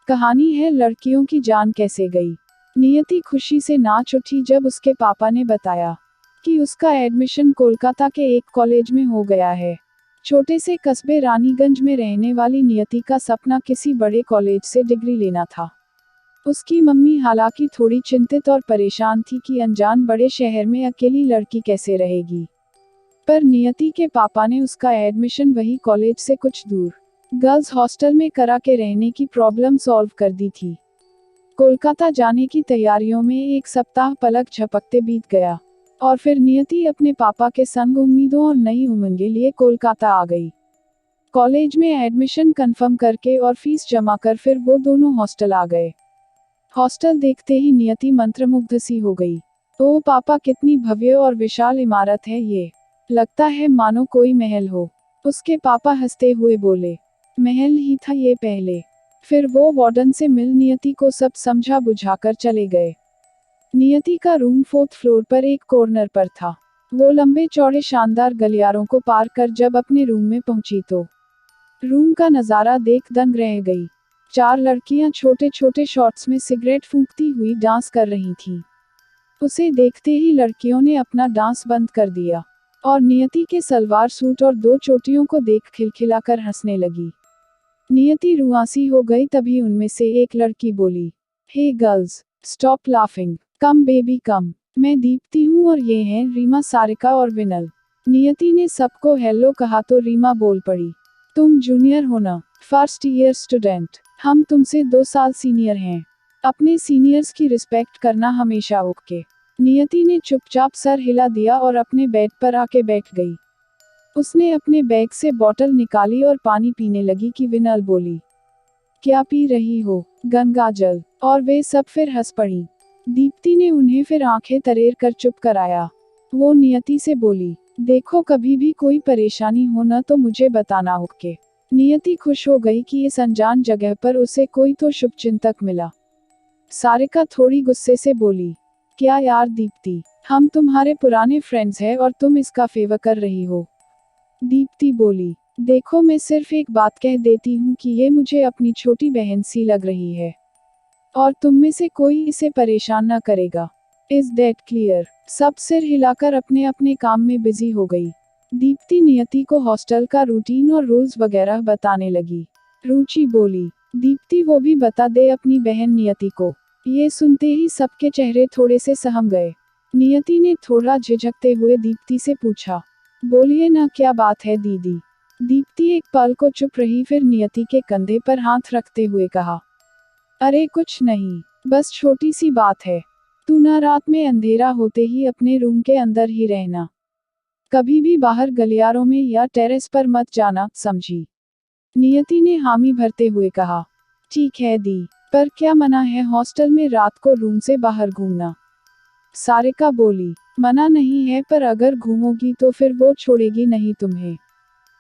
कहानी है लड़कियों की जान कैसे गई। नियति खुशी से नाच उठी जब उसके पापा ने बताया कि उसका एडमिशन कोलकाता के एक कॉलेज में हो गया है। छोटे से कस्बे रानीगंज में रहने वाली नियति का सपना किसी बड़े कॉलेज से डिग्री लेना था। उसकी मम्मी हालांकि थोड़ी चिंतित और परेशान थी कि अनजान बड़े शहर में अकेली लड़की कैसे रहेगी, पर नियति के पापा ने उसका एडमिशन वही कॉलेज से कुछ दूर गर्ल्स हॉस्टल में करा के रहने की प्रॉब्लम सॉल्व कर दी थी। कोलकाता जाने की तैयारियों में एक सप्ताह पलक झपकते बीत गया और फिर नियति अपने पापा के संग उम्मीदों और नई उमंगें लिए कोलकाता आ गई। कॉलेज में एडमिशन कंफर्म करके और फीस जमा कर फिर वो दोनों हॉस्टल आ गए। हॉस्टल देखते ही नियति मंत्रमुग्ध सी हो गई। ओ पापा, कितनी भव्य और विशाल इमारत है ये, लगता है मानो कोई महल हो। उसके पापा हंसते हुए बोले, महल ही था ये पहले। फिर वो वार्डन से मिल नियति को सब समझा बुझाकर चले गए। नियति का रूम 4th फ्लोर पर एक कॉर्नर पर था। वो लंबे चौड़े शानदार गलियारों को पार कर जब अपने रूम में पहुंची तो रूम का नजारा देख दंग रह गई। 4 लड़कियां छोटे छोटे शॉर्ट्स में सिगरेट फूंकती हुई डांस कर रही थीं। उसे देखते ही लड़कियों ने अपना डांस बंद कर दिया और नियति के सलवार सूट और 2 चोटियों को देख खिलखिलाकर हंसने लगी। नियति रुआंसी हो गई। तभी उनमें से एक लड़की बोली, hey girls, stop laughing, come baby come. मैं दीप्ति हूँ और ये हैं रीमा, सारिका और विनल। नियति ने सबको हेलो कहा तो रीमा बोल पड़ी, तुम जूनियर हो ना, फर्स्ट ईयर स्टूडेंट। हम तुमसे 2 साल सीनियर हैं। अपने सीनियर्स की रिस्पेक्ट करना हमेशा। ओके। नियति ने चुपचाप सर हिला दिया और अपने बेड पर आके बैठ गई। उसने अपने बैग से बोतल निकाली और पानी पीने लगी कि विनल बोली, क्या पी रही हो? गंगा जल। और वे सब फिर हंस पड़ी। दीप्ति ने उन्हें फिर आंखें तरेर कर चुप कराया। वो नियति से बोली, देखो, कभी भी कोई परेशानी हो न तो मुझे बताना। ओके। नियति खुश हो गई कि इस अनजान जगह पर उसे कोई तो शुभचिंतक मिला। सारिका थोड़ी गुस्से से बोली, क्या यार दीप्ति, हम तुम्हारे पुराने फ्रेंड्स हैं और तुम इसका फेवर कर रही हो। दीप्ति बोली, देखो, मैं सिर्फ एक बात कह देती हूँ कि ये मुझे अपनी छोटी बहन सी लग रही है और तुम में से कोई इसे परेशान न करेगा। Is that clear? सब सिर हिलाकर अपने अपने काम में बिजी हो गई। दीप्ति नियति को हॉस्टल का रूटीन और रूल्स वगैरह बताने लगी। रुचि बोली, दीप्ति वो भी बता दे अपनी बहन नियति को। ये सुनते ही सबके चेहरे थोड़े से सहम गए। नियति ने थोड़ा झिझकते हुए दीप्ति से पूछा, बोलिए ना, क्या बात है दीदी। दीप्ति एक पल को चुप रही, फिर नियति के कंधे पर हाथ रखते हुए कहा, अरे कुछ नहीं, बस छोटी सी बात है। तू ना रात में अंधेरा होते ही अपने रूम के अंदर ही रहना, कभी भी बाहर गलियारों में या टेरेस पर मत जाना, समझी? नियति ने हामी भरते हुए कहा, ठीक है दी, पर क्या मना है हॉस्टल में रात को रूम से बाहर घूमना? सारिका बोली, मना नहीं है, पर अगर घूमोगी तो फिर वो छोड़ेगी नहीं तुम्हें।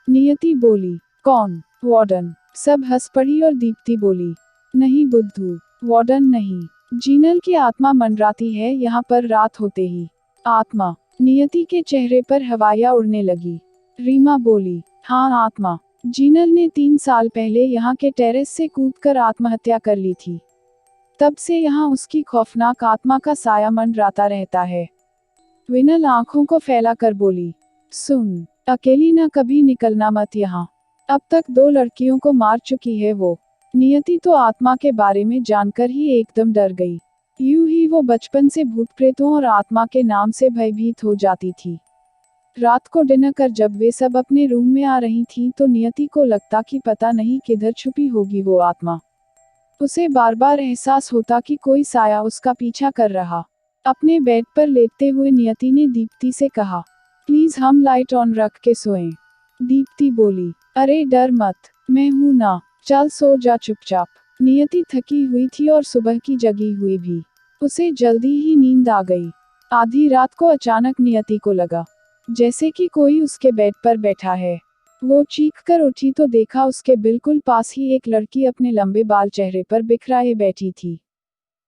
नियति बोली, कौन? वार्डन। सब हंस पड़ी और दीप्ति बोली, नहीं बुद्धू, वार्डन नहीं, जीनल की आत्मा मंडराती है यहाँ पर रात होते ही। आत्मा? नियति के चेहरे पर हवाइयाँ उड़ने लगी। रीमा बोली, हाँ आत्मा। जीनल ने 3 साल पहले यहाँ के टेरेस से कूदकर आत्महत्या कर ली थी। तब से यहाँ उसकी खौफनाक आत्मा का साया मंडराता रहता है। विनल आंखों को फैलाकर बोली, सुन, अकेली ना कभी निकलना मत यहाँ। अब तक 2 लड़कियों को मार चुकी है वो। नियति तो आत्मा के बारे में जानकर ही एकदम डर गई। यूं ही वो बचपन से भूत प्रेतों और आत्मा के नाम से भयभीत हो जाती थी। रात को डिनर कर जब वे सब अपने रूम में आ रही थीं तो नियति को लगता कि पता नहीं किधर छुपी होगी वो आत्मा। उसे बार बार एहसास होता कि कोई साया उसका पीछा कर रहा। अपने बेड पर लेटते हुए नियति ने दीप्ति से कहा, प्लीज हम लाइट ऑन रख के सोएं। दीप्ति बोली, अरे डर मत, मैं हूं ना, चल सो जा चुपचाप। नियति थकी हुई थी और सुबह की जगी हुई भी। उसे जल्दी ही नींद आ गई। आधी रात को अचानक नियति को लगा जैसे कि कोई उसके बेड पर बैठा है। वो चीख कर उठी तो देखा उसके बिल्कुल पास ही एक लड़की अपने लंबे बाल चेहरे पर बिखराए बैठी थी।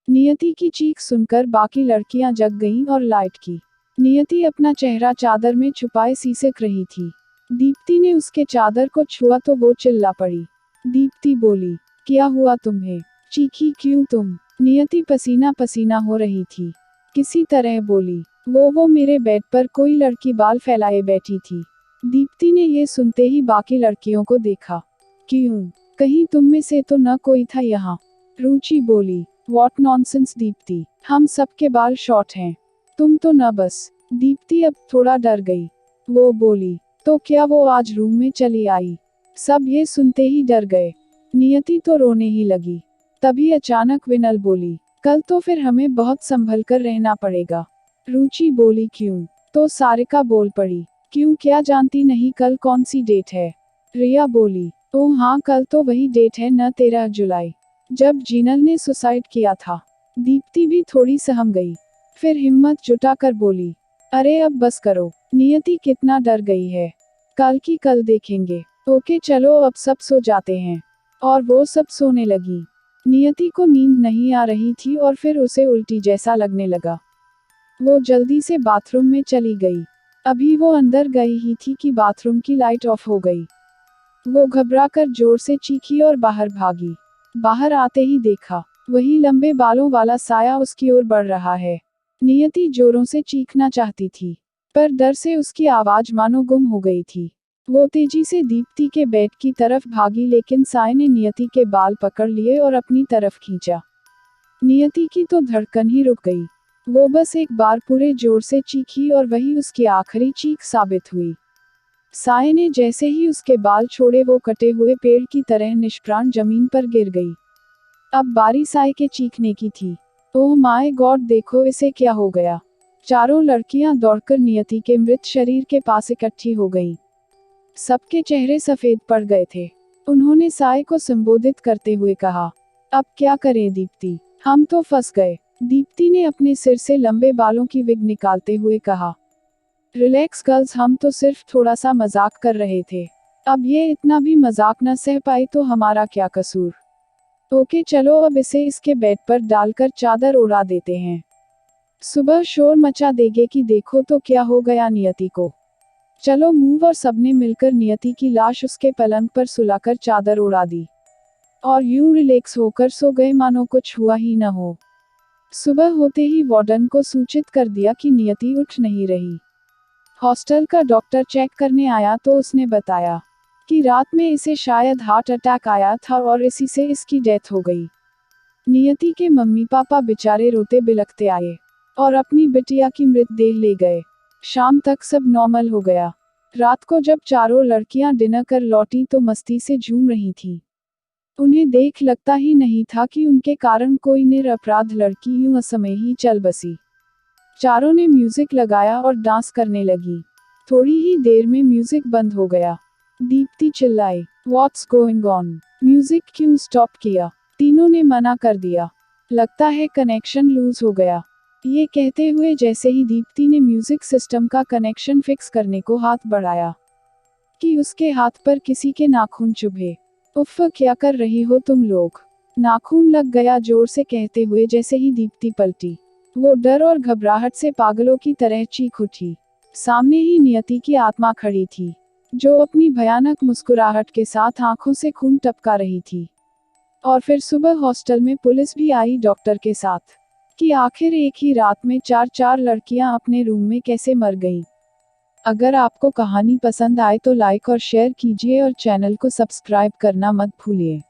नियति की चीख सुनकर बाकी लड़कियां जग गईं और लाइट की। नियति अपना चेहरा चादर में छुपाए सिसक रही थी। दीप्ति ने उसके चादर को छुआ तो वो चिल्ला पड़ी। दीप्ति बोली, क्या हुआ तुम्हें? चीखी, क्यों तुम? नियति पसीना पसीना हो रही थी। किसी तरह बोली, वो मेरे बेड पर कोई लड़की बाल फैलाए बैठी थी। दीप्ति ने ये सुनते ही बाकी लड़कियों को देखा। क्यों? कहीं तुम में से तो न कोई था यहाँ? रुचि बोली। व्हाट नॉनसेंस दीप्ति, हम सबके बाल शॉर्ट हैं, तुम तो न बस। दीप्ति अब थोड़ा डर गई। वो बोली, तो क्या वो आज रूम में चली आई? सब ये सुनते ही डर गए। नियति तो रोने ही लगी। तभी अचानक विनल बोली, कल तो फिर हमें बहुत संभल कर रहना पड़ेगा। रुचि बोली, क्यों? तो सारिका बोल पड़ी, क्यों, क्या जानती नहीं कल कौन सी डेट है? रिया बोली, ओ हाँ, कल तो वही डेट है न, 13 जुलाई, जब जीनल ने सुसाइड किया था। दीप्ति भी थोड़ी सहम गई, फिर हिम्मत जुटाकर बोली, अरे अब बस करो। नियति कितना डर गई है। कल की कल देखेंगे। ओके चलो अब सब सो जाते हैं। और वो सब सोने लगी। नियति को नींद नहीं आ रही थी और फिर उसे उल्टी जैसा लगने लगा। वो जल्दी से बाथरूम में चली गई। अभी वो अंदर गई ही थी कि बाथरूम की लाइट ऑफ हो गई। वो घबराकर जोर से चीखी और बाहर भागी। बाहर आते ही देखा, वही लंबे बालों वाला साया उसकी ओर बढ़ रहा है। नियति जोरों से चीखना चाहती थी, पर डर से उसकी आवाज मानो गुम हो गई थी। वो तेजी से दीप्ति के बेड की तरफ भागी, लेकिन साय ने नियति के बाल पकड़ लिए और अपनी तरफ खींचा। नियति की तो धड़कन ही रुक गई। वो बस एक बार पूरे जोर से चीखी और वही उसकी आखिरी चीख साबित हुई। साय ने जैसे ही उसके बाल छोड़े, वो कटे हुए पेड़ की तरह निष्प्राण जमीन पर गिर गई। अब बारी साय के चीखने की थी। ओह माय गॉड, देखो इसे क्या हो गया। चारों लड़कियां दौड़कर नियति के मृत शरीर के पास इकट्ठी हो गईं। सबके चेहरे सफेद पड़ गए थे। उन्होंने साय को संबोधित करते हुए कहा, अब क्या करें दीप्ति, हम तो फंस गए। दीप्ति ने अपने सिर से लंबे बालों की विग निकालते हुए कहा, रिलैक्स गर्ल्स, हम तो सिर्फ थोड़ा सा मजाक कर रहे थे। अब ये इतना भी मजाक न सह पाई तो हमारा क्या कसूर। ओके चलो अब इसे इसके बेड पर डालकर चादर उड़ा देते हैं। सुबह शोर मचा देंगे कि देखो तो क्या हो गया नियति को। चलो मूव। और सबने मिलकर नियति की लाश उसके पलंग पर सुलाकर चादर उड़ा दी। और यूं रिलैक्स होकर सो गए मानो कुछ हुआ ही न हो। सुबह होते ही वार्डन को सूचित कर दिया कि नियति उठ नहीं रही। हॉस्टल का डॉक्टर चेक करने आया तो उसने बताया कि रात में इसे शायद हार्ट अटैक आया था और इसी से इसकी डेथ हो गई। नियति के मम्मी पापा बेचारे रोते बिलखते आए और अपनी बिटिया की मृतदेह ले गए। शाम तक सब नॉर्मल हो गया। रात को जब चारों लड़कियां डिनर कर लौटी तो मस्ती से झूम रही थीं। उन्हें देख लगता ही नहीं था कि उनके कारण कोई निरपराध लड़की यूं असमय ही चल बसी। चारों ने म्यूजिक लगाया और डांस करने लगी। थोड़ी ही देर में म्यूजिक बंद हो गया। दीप्ति चिल्लाई, व्हाट्स गोइंग ऑन? म्यूजिक क्यों स्टॉप किया? तीनों ने मना कर दिया। लगता है कनेक्शन लूज हो गया। ये कहते हुए जैसे ही दीप्ति ने म्यूजिक सिस्टम का कनेक्शन फिक्स करने को हाथ बढ़ाया कि उसके हाथ पर किसी के नाखून चुभे। उफ़, क्या कर रही हो तुम लोग? नाखून लग गया, जोर से कहते हुए जैसे ही दीप्ति पलटी, वो डर और घबराहट से पागलों की तरह चीख उठी। सामने ही नियति की आत्मा खड़ी थी, जो अपनी भयानक मुस्कुराहट के साथ आंखों से खून टपका रही थी। और फिर सुबह हॉस्टल में पुलिस भी आई डॉक्टर के साथ कि आखिर एक ही रात में चार लड़कियां अपने रूम में कैसे मर गईं। अगर आपको कहानी पसंद आए तो लाइक और शेयर कीजिए और चैनल को सब्सक्राइब करना मत भूलिए।